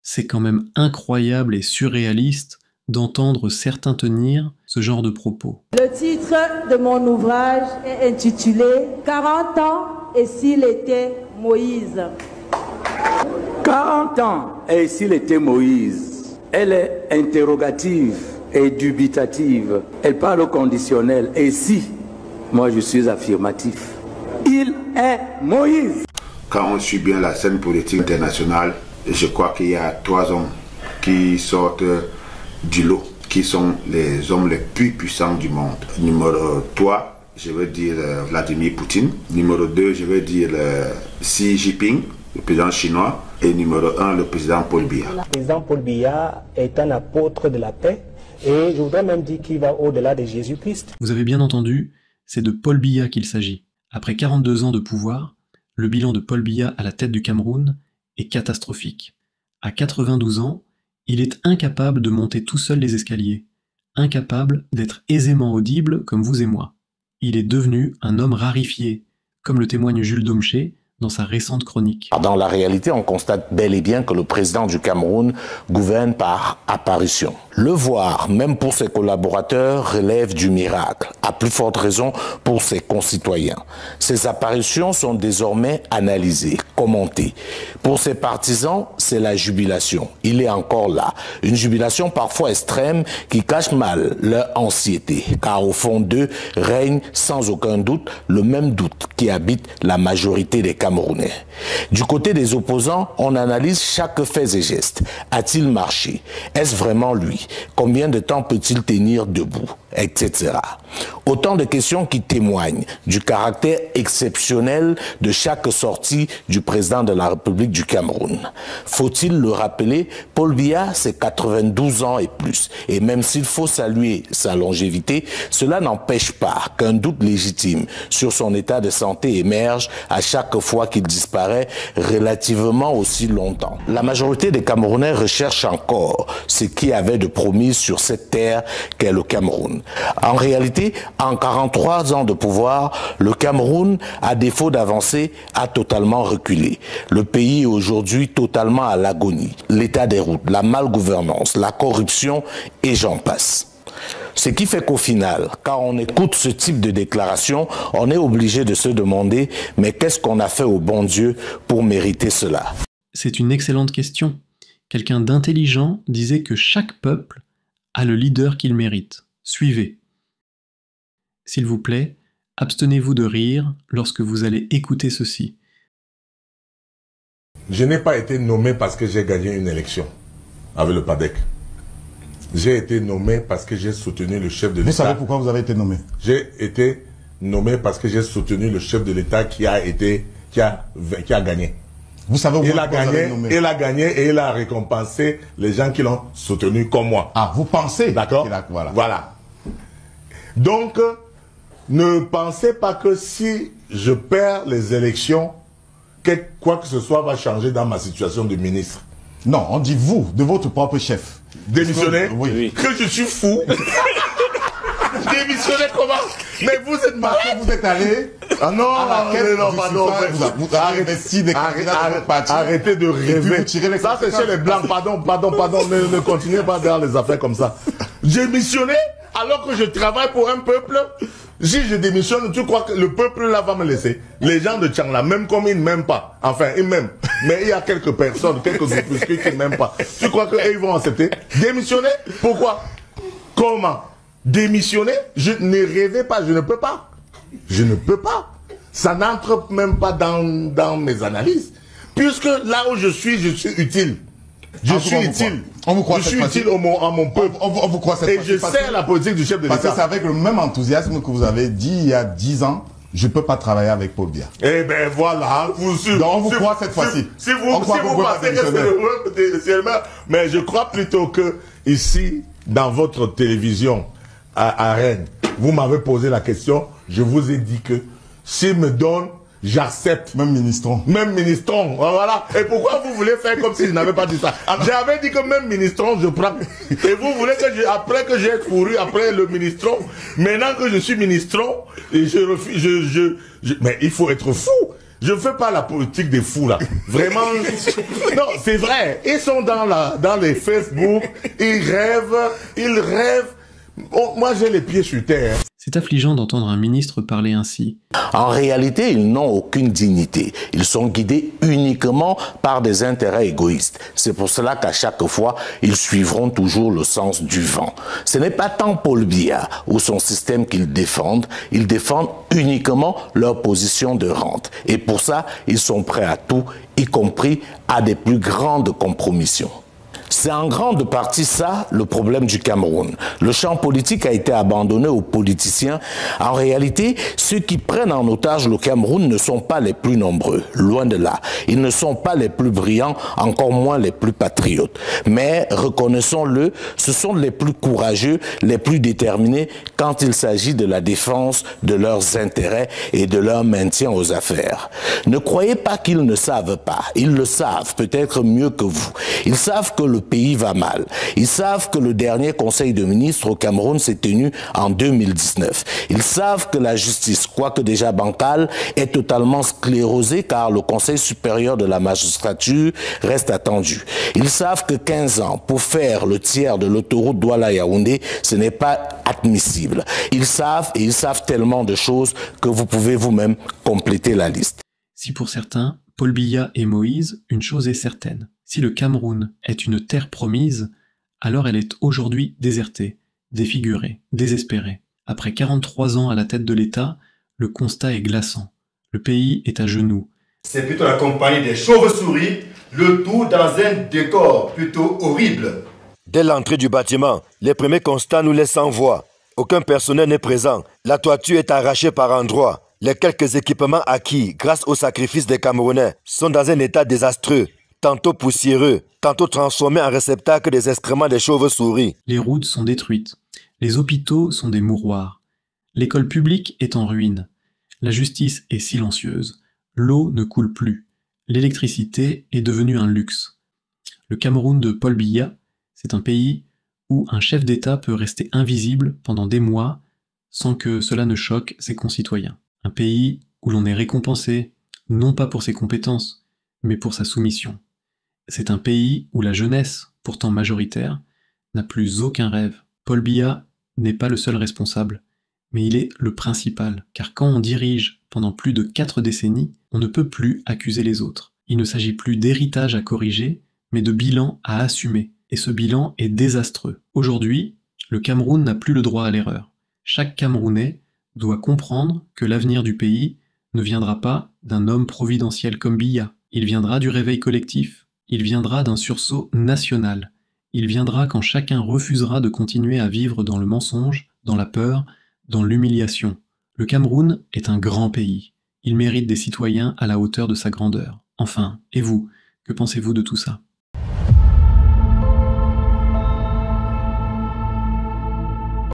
C'est quand même incroyable et surréaliste d'entendre certains tenir ce genre de propos. Le titre de mon ouvrage est intitulé « 40 ans et s'il était Moïse ». 40 ans et s'il était Moïse. Elle est interrogative et dubitative. Elle parle au conditionnel. Et si, moi je suis affirmatif. Il est Moïse. Quand on suit bien la scène politique internationale, je crois qu'il y a 3 hommes qui sortent du lot, qui sont les hommes les plus puissants du monde. Numéro 3, je veux dire Vladimir Poutine. Numéro 2, je veux dire Xi Jinping, le président chinois. Et numéro 1, le président Paul Biya. Le président Paul Biya est un apôtre de la paix et je voudrais même dire qu'il va au-delà de Jésus-Christ. Vous avez bien entendu, c'est de Paul Biya qu'il s'agit. Après 42 ans de pouvoir, le bilan de Paul Biya à la tête du Cameroun est catastrophique. À 92 ans, il est incapable de monter tout seul les escaliers, incapable d'être aisément audible comme vous et moi. Il est devenu un homme rarifié, comme le témoigne Jules Domché dans sa récente chronique. Dans la réalité, on constate bel et bien que le président du Cameroun gouverne par apparition. Le voir, même pour ses collaborateurs, relève du miracle, à plus forte raison pour ses concitoyens. Ces apparitions sont désormais analysées, commentées. Pour ses partisans, c'est la jubilation. Il est encore là. Une jubilation parfois extrême qui cache mal leur anxiété, car au fond d'eux règne sans aucun doute le même doute qui habite la majorité des Camerounais. Du côté des opposants, on analyse chaque fait et geste. A-t-il marché? Est-ce vraiment lui? Combien de temps peut-il tenir debout? Etc. Autant de questions qui témoignent du caractère exceptionnel de chaque sortie du président de la République du Cameroun. Faut-il le rappeler, Paul Biya, c'est 92 ans et plus. Et même s'il faut saluer sa longévité, cela n'empêche pas qu'un doute légitime sur son état de santé émerge à chaque fois qu'il disparaît relativement aussi longtemps. La majorité des Camerounais recherchent encore ce qui avait de promis sur cette terre qu'est le Cameroun. En réalité, en 43 ans de pouvoir, le Cameroun, à défaut d'avancer, a totalement reculé. Le pays est aujourd'hui totalement à l'agonie. L'état des routes, la malgouvernance, la corruption et j'en passe. Ce qui fait qu'au final, quand on écoute ce type de déclaration, on est obligé de se demander « mais qu'est-ce qu'on a fait au bon Dieu pour mériter cela ?» C'est une excellente question. Quelqu'un d'intelligent disait que chaque peuple a le leader qu'il mérite. Suivez. S'il vous plaît, abstenez-vous de rire lorsque vous allez écouter ceci. Je n'ai pas été nommé parce que j'ai gagné une élection avec le PADEC. J'ai été nommé parce que j'ai soutenu le chef de l'État. Vous savez pourquoi vous avez été nommé? J'ai été nommé parce que j'ai soutenu le chef de l'État qui a gagné. Vous savez il a gagné et il a récompensé les gens qui l'ont soutenu comme moi. Ah, vous pensez? D'accord. Voilà. Donc, ne pensez pas que si je perds les élections, quoi que ce soit va changer dans ma situation de ministre. Non, on dit vous, de votre propre chef. Démissionner? Oui. Que je suis fou. Démissionner comment? Mais vous êtes malade. Vous êtes allé. Ah non, pardon. Vous avez investi des candidats de votre parti. Arrêtez de rêver. Ça, c'est chez les Blancs. Pardon. Ne continuez pas dans les affaires comme ça. Démissionner alors que je travaille pour un peuple. Si je démissionne, tu crois que le peuple là va me laisser? Les gens de Tchangla, même comme ils ne m'aiment pas. Enfin, ils m'aiment. Mais il y a quelques personnes, quelques groupuscules qui ne m'aiment pas. Tu crois qu'ils vont accepter? Démissionner? Pourquoi? Comment? Démissionner? Je ne rêvais pas, je ne peux pas. Je ne peux pas. Ça n'entre même pas dans mes analyses. Puisque là où je suis utile. Je suis utile. On vous croit je suis utile à mon peuple. On vous croit cette fois-ci. Et je sais la politique du chef de l'État. Parce que c'est avec le même enthousiasme que vous avez dit il y a 10 ans, je ne peux pas travailler avec Paul Biya. Eh bien voilà. Donc on vous croit cette fois-ci. Si vous pensez que c'est le même. Mais je crois plutôt que ici, dans votre télévision à Rennes, vous m'avez posé la question, je vous ai dit que s'il me donne, j'accepte. Même ministron. Même ministron, voilà. Et pourquoi vous voulez faire comme si je n'avais pas dit ça? J'avais dit que même ministron, je prends. Et vous voulez que après que j'ai couru après le ministron, maintenant que je suis ministron, et je refuse, mais il faut être fou. Je ne fais pas la politique des fous, là. Vraiment. Non, c'est vrai. Ils sont dans les Facebook, ils rêvent. Bon, moi, j'ai les pieds sur terre. C'est affligeant d'entendre un ministre parler ainsi. En réalité, ils n'ont aucune dignité. Ils sont guidés uniquement par des intérêts égoïstes. C'est pour cela qu'à chaque fois, ils suivront toujours le sens du vent. Ce n'est pas tant Paul Biya ou son système qu'ils défendent. Ils défendent uniquement leur position de rente. Et pour ça, ils sont prêts à tout, y compris à des plus grandes compromissions. C'est en grande partie ça le problème du Cameroun. Le champ politique a été abandonné aux politiciens. En réalité, ceux qui prennent en otage le Cameroun ne sont pas les plus nombreux, loin de là. Ils ne sont pas les plus brillants, encore moins les plus patriotes. Mais, reconnaissons-le, ce sont les plus courageux, les plus déterminés quand il s'agit de la défense de leurs intérêts et de leur maintien aux affaires. Ne croyez pas qu'ils ne savent pas. Ils le savent, peut-être mieux que vous. Ils savent que le pays va mal. Ils savent que le dernier conseil de ministres au Cameroun s'est tenu en 2019. Ils savent que la justice, quoique déjà bancale, est totalement sclérosée car le conseil supérieur de la magistrature reste attendu. Ils savent que 15 ans pour faire le tiers de l'autoroute Douala-Yaoundé, ce n'est pas admissible. Ils savent et ils savent tellement de choses que vous pouvez vous-même compléter la liste. Si pour certains, Paul Biya et Moïse, une chose est certaine. Si le Cameroun est une terre promise, alors elle est aujourd'hui désertée, défigurée, désespérée. Après 43 ans à la tête de l'État, le constat est glaçant. Le pays est à genoux. C'est plutôt la compagnie des chauves-souris, le tout dans un décor plutôt horrible. Dès l'entrée du bâtiment, les premiers constats nous laissent sans voix. Aucun personnel n'est présent. La toiture est arrachée par endroits. Les quelques équipements acquis grâce au sacrifice des Camerounais sont dans un état désastreux. Tantôt poussiéreux, tantôt transformés en réceptacle des excréments des chauves-souris. Les routes sont détruites. Les hôpitaux sont des mouroirs. L'école publique est en ruine. La justice est silencieuse. L'eau ne coule plus. L'électricité est devenue un luxe. Le Cameroun de Paul Biya, c'est un pays où un chef d'État peut rester invisible pendant des mois sans que cela ne choque ses concitoyens. Un pays où l'on est récompensé, non pas pour ses compétences, mais pour sa soumission. C'est un pays où la jeunesse, pourtant majoritaire, n'a plus aucun rêve. Paul Biya n'est pas le seul responsable, mais il est le principal, car quand on dirige pendant plus de 4 décennies, on ne peut plus accuser les autres. Il ne s'agit plus d'héritage à corriger, mais de bilan à assumer, et ce bilan est désastreux. Aujourd'hui, le Cameroun n'a plus le droit à l'erreur. Chaque Camerounais doit comprendre que l'avenir du pays ne viendra pas d'un homme providentiel comme Biya. Il viendra du réveil collectif, il viendra d'un sursaut national, il viendra quand chacun refusera de continuer à vivre dans le mensonge, dans la peur, dans l'humiliation. Le Cameroun est un grand pays, il mérite des citoyens à la hauteur de sa grandeur. Enfin, et vous, que pensez-vous de tout ça ?